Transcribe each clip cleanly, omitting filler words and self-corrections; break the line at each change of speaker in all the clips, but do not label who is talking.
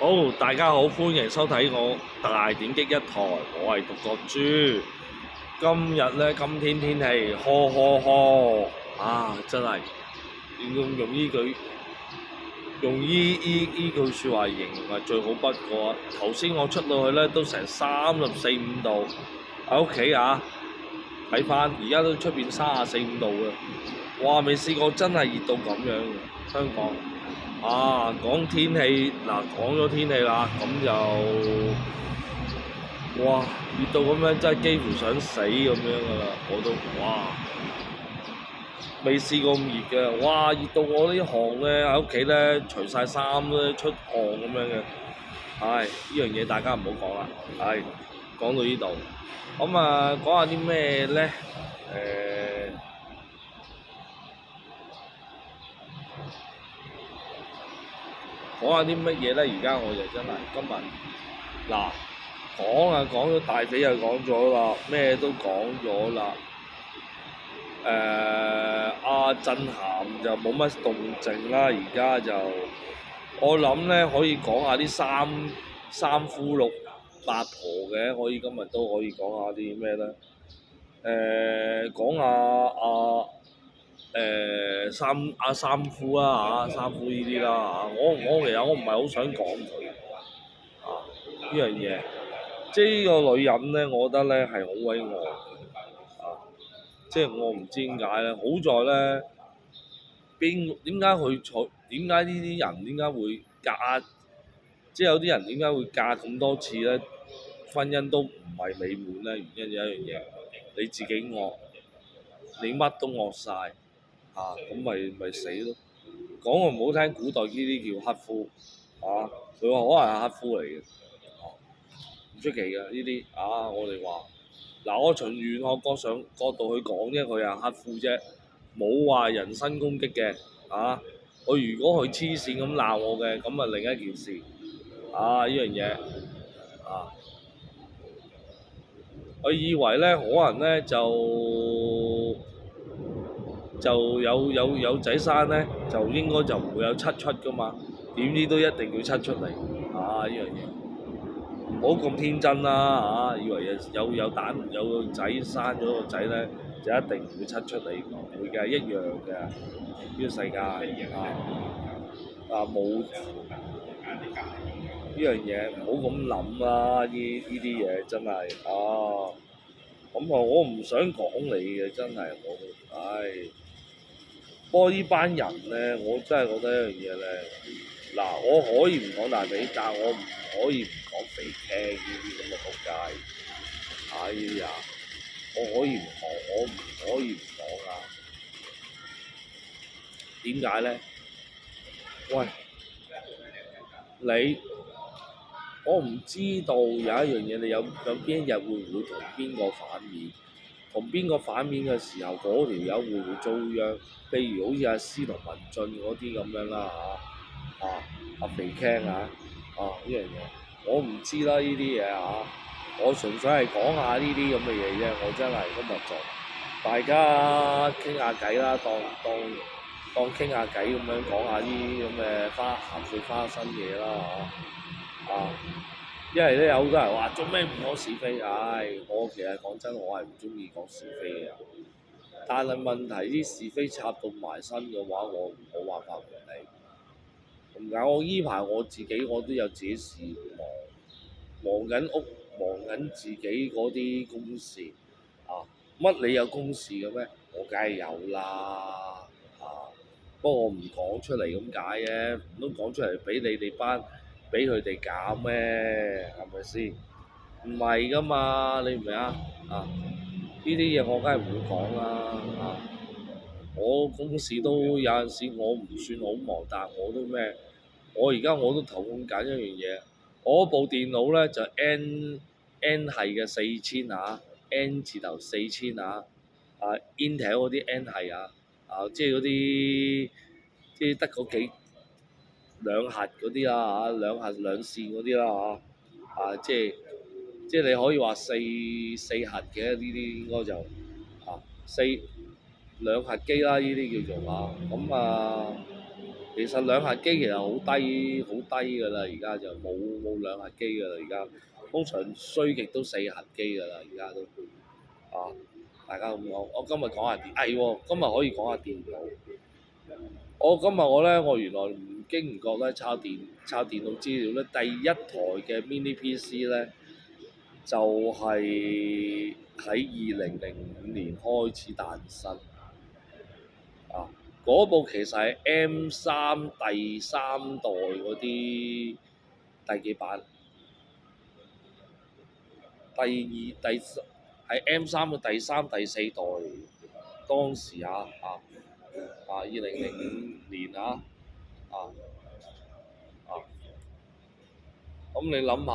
好，大家好，歡迎收睇我大點擊一台，我係獨角豬。今日咧，今天天氣呵呵呵啊，真係用依句説話形容係最好不過。頭先我出到去咧都成34、5度，喺屋企啊，睇翻而家都出邊34、5度嘅，哇！未試過真係熱到咁樣嘅香港。講天氣嗱，講咗天氣啦，咁就哇熱到咁樣，真係幾乎想死咁樣噶啦，我都哇未試過咁熱嘅，哇熱到我啲汗咧喺屋企咧除晒衫咧出汗咁樣嘅，呢樣嘢大家唔好講啦，講到呢度，咁講下啲咩咧？講下啲乜嘢咧？而家我就真係今日嗱講咗大髀又講咗啦，咩都講咗啦。阿震涵就冇乜動靜啦，而家就我諗咧可以講下啲三夫六八婆嘅，可以今日都可以講下啲咩咧？講下三夫啦三夫呢啲啦我其實我唔係好想講佢呢樣嘢，即係呢個女人咧，我覺得咧係好鬼惡即係我唔知點解咧，好在咧點解呢啲人點解會嫁，即係有啲人點解會嫁咁多次咧？婚姻都唔係美滿咧，原因有一樣嘢，你自己惡，你乜都惡晒。咁咪死咯！講句唔好聽，古代呢啲叫克夫佢話可能係克夫嚟嘅，唔出奇嘅呢啲我哋話嗱，我從玄學角度去講啫，佢係克夫啫，冇話人身攻擊嘅佢如果佢黐線咁鬧我嘅，咁另一件事呢樣嘢我以為咧可能咧就有仔生咧，就應該就唔會有七出噶嘛，點知都一定要七出嚟呢樣嘢，唔好咁天真啦以為有蛋有個仔生咗個仔咧，就一定唔會七出嚟，唔會嘅，一樣嘅呢個世界冇呢樣嘢，唔好咁諗啦，呢啲嘢真係咁我唔想講你嘅，真係不過呢班人咧，我真係覺得一樣嘢咧，我可以唔講大髀，但我唔可以唔講肥聽呢啲咁嘅仆街。我可以唔講，我唔可以唔講點解咧？喂，我唔知道有一樣嘢，你有邊一日會唔會同邊個反面？同邊個反面嘅時候，嗰條友會唔會遭殃？譬如好似阿司同文進嗰啲咁樣啦阿肥 Ken 呢樣嘢，我唔知啦呢啲嘢我純粹係講下呢啲咁嘅嘢啫，我真係今日就大家傾下偈啦，當傾下偈咁樣講下啲咁嘅鹹水花生嘢啦因為咧有好多人話做咩唔講是非，我其實講真，我係唔中意講是非嘅人，但係問題啲是非插到埋身嘅話，我冇辦法唔理。唔解我依排我自己我都有自己事忙緊忙緊自己嗰啲公事乜你有公事嘅咩？我梗係有啦不過我唔講出嚟咁解嘅，唔通講出嚟俾你哋班俾佢哋搞咩？係咪先？唔係噶嘛，你明唔明呢啲嘢我梗係唔會講啦我公事都有陣時我唔算好忙，但係我都咩？我而家我都頭痛緊一樣嘢，我部電腦咧就 N 係嘅4000N 字頭4000Intel 嗰啲 N 係即係嗰啲即係得嗰幾兩核嗰啲兩核兩線嗰啲啦即係你可以話四核嘅呢啲應該就兩核機啦，呢啲叫做咁其實兩核機其實好低好低㗎啦，而家就冇兩核機㗎啦，而家通常衰極都四核機㗎啦，而家都啊，大家咁講。我今日講下喎，今日可以講下電腦。我原來唔經唔覺咧，抄電腦資料咧，第一台嘅 mini PC 咧，就係喺2005年開始誕生。啊，嗰部其實係 M3第三代嗰啲第幾版？係 M3嘅第三、第四代。當時2005年咁你諗下，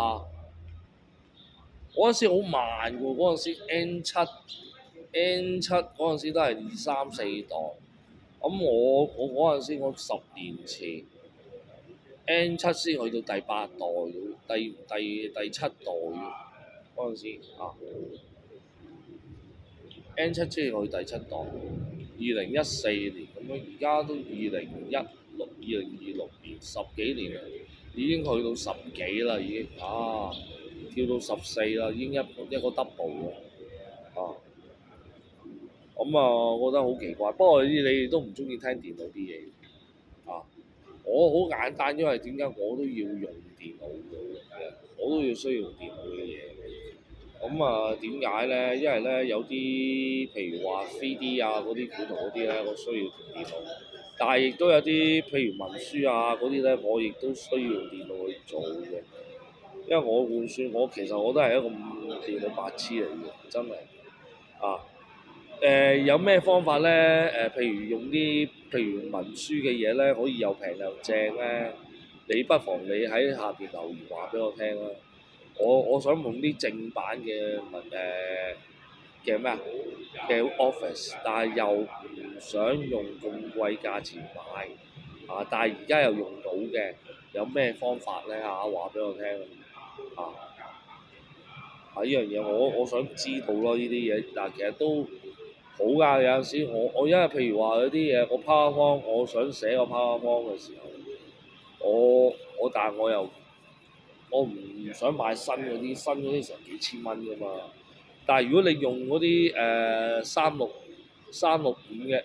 嗰陣時好慢喎，嗰陣時 N7 嗰陣時都係二三四代。咁我嗰陣時我10年前 N7 先去到第八代，第七代嗰陣時N7 先去第七代，2014年咁樣，而家都2026年十幾年啦，已經去到十幾啦，已經跳到14啦，已經一個 double 喎。我覺得好奇怪，不過你哋都唔中意聽電腦啲嘢我好簡單，因為點解我都要用電腦嘅，我都要需要用電腦嘅嘢。點解咧？因為咧有啲譬如話 3D 嗰啲繪圖嗰啲咧，我需要用電腦。但係亦都有啲譬如文書嗰啲咧，我亦都需要用電腦去做嘅。因為我換算，其實我都係一個電腦白痴嚟嘅，真係有咩方法咧？譬如用啲譬如文書嘅嘢咧，可以又平又正咧，你不妨你喺下邊留言話俾我聽啦。我想用啲正版嘅嘅咩嘅 Office，但係又唔想用咁貴價錢買但係而家又用到嘅，有咩方法咧話俾我聽呢樣嘢我想知道咯，呢啲嘢其實都好㗎，有陣時我因為譬如話有啲嘢我 PowerPoint，我想寫個 PowerPoint 嘅時候，但係我唔想買新嗰啲成幾千蚊㗎嘛。但係如果你用嗰啲365嘅，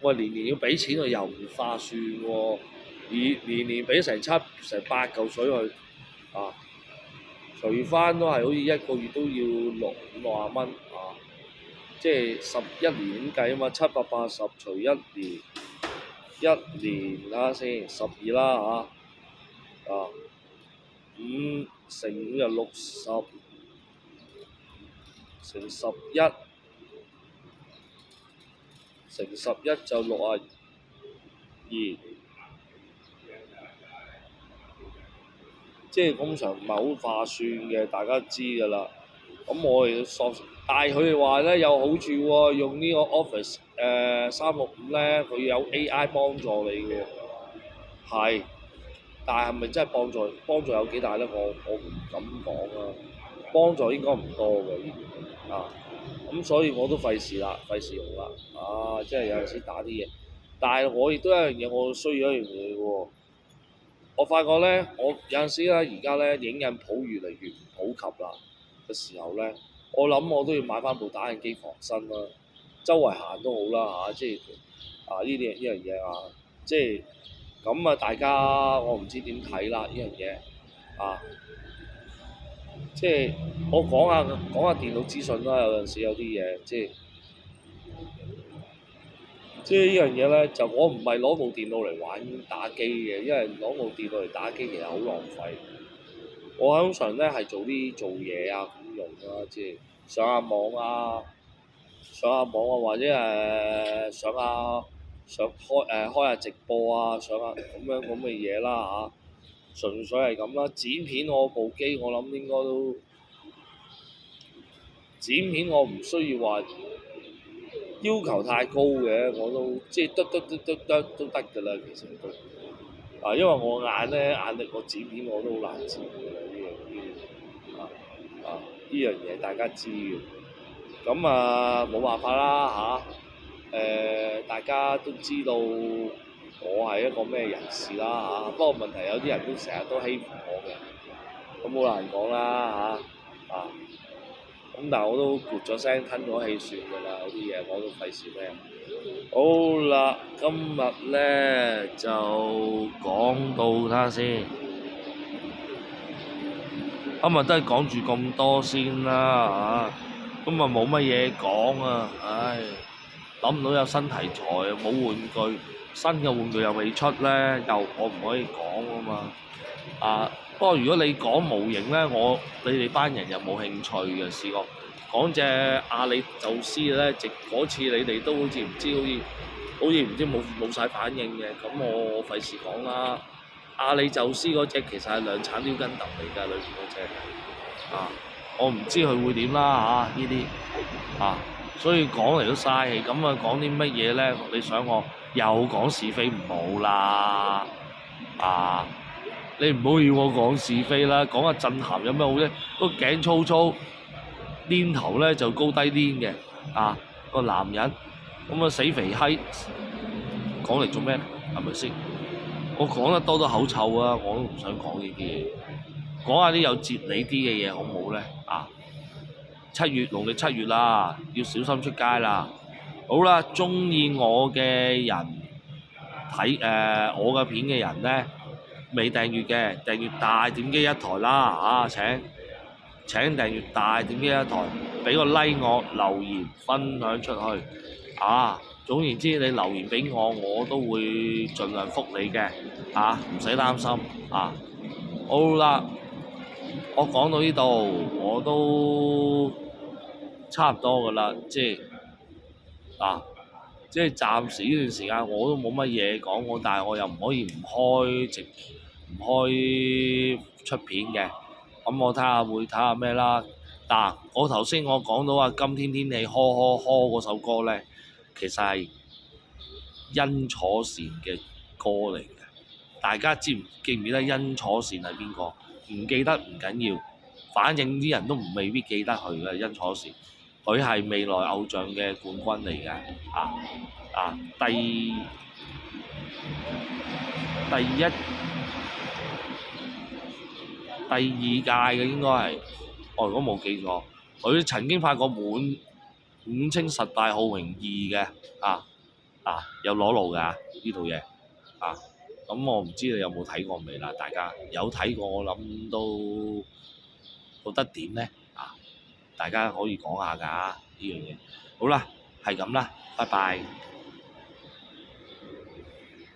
我年年要俾錢佢又唔划算喎，年年俾成8嚿水去除翻都係好似一個月都要50蚊即係11年咁計啊嘛，780除1年，一年睇下先12啦5乘5就60，乘11就62，即係通常唔係好划算嘅，大家知㗎啦。我哋但係佢哋話咧有好處喎，用呢個 Office 365咧，佢有 AI 幫助你嘅喎。係，但係咪真係幫助有幾大咧？我唔敢講幫助應該唔多嘅咁所以我都費事用啦。即係有陣時打啲嘢，但係我亦都有一樣嘢，我需要一樣嘢喎。我發覺咧，我有陣時咧，而家咧影印鋪越嚟越唔普及啦嘅時候咧，我諗我都要買翻部打印機防身啦，周圍行都好啦即係呢樣嘢即係咁大家我唔知點睇啦呢樣嘢即係我講下電腦資訊啦，有陣時有啲嘢即係呢樣嘢咧，就我唔係攞部電腦嚟玩打機嘅，因為攞部電腦嚟打機其實好浪費。我通常咧係做嘢咁用即係上下網或者開下直播上下咁嘅嘢啦純粹係咁啦。剪片我部機我諗應該都剪片我唔需要話要求太高嘅，我都即係都得㗎啦，其實都因為我眼力我剪片我都好難剪㗎呢樣嘢大家知嘅。咁冇辦法啦大家都知道我係一個咩人士啦嚇，不過問題有啲人都成日都欺負我嘅，咁好難講啦嚇啊！咁但係我都撥咗聲吞咗氣算㗎啦，有啲嘢我都費事咩。好啦，今日咧就講到睇下先，今日都係講住咁多先啦嚇，咁啊冇乜嘢講啊，唉，諗唔到有新題材啊，冇玩具，新嘅玩具又未出咧，又我唔可以講啊嘛。啊，不過如果你講模型咧，你哋班人又冇興趣嘅，試過講隻阿里宙斯咧，直嗰次你哋都好似唔知，好似唔知冇晒反應嘅，咁我費事講啦。阿里宙斯嗰隻其實係量產雕根揼嚟㗎，裏面嗰隻啊，我唔知佢會點啦嚇呢啲啊，所以講嚟都嘥氣。咁啊講啲乜嘢咧？你想我又講是非唔好啦啊！你唔好要我講是非啦，講下震撼有咩好啫？個頸粗粗，攣頭咧就高低攣嘅啊，個男人咁啊死肥閪，講嚟做咩？係咪先？我講得多都口臭啊！我都唔想講呢啲嘢，講下啲有哲理啲嘅嘢好唔好咧？啊，農曆七月啦，要小心出街啦。好啦，中意我嘅人睇我嘅片嘅人咧，未訂閱嘅訂閱大點擊一台啦啊！請訂閱大點擊一台，俾個 like 我，留言分享出去啊！總言之，你留言俾我，我都會盡量覆你嘅啊，唔使擔心啊！好啦，我講到呢度，我都差唔多噶啦，即係暫時呢段時間我都冇乜嘢講，但係我又唔可以唔開出片嘅，咁我睇下咩啦。嗱，我頭先我講到啊，今天天氣呵呵呵嗰首歌咧，其實係殷楚善嘅歌嚟嘅。大家記唔記得殷楚善係邊個？唔記得唔緊要，反正啲人都未必記得佢嘅殷楚善。佢係未來偶像嘅冠軍嚟嘅，第二屆嘅應該係，我如果冇記錯，佢曾經拍過五清十大好榮二嘅，有攞路㗎呢套嘢，咁我唔知你有冇睇過未啦？大家有睇過，我諗都覺得點呢？大家可以講下㗎呢樣嘢。好啦，係咁啦，拜拜。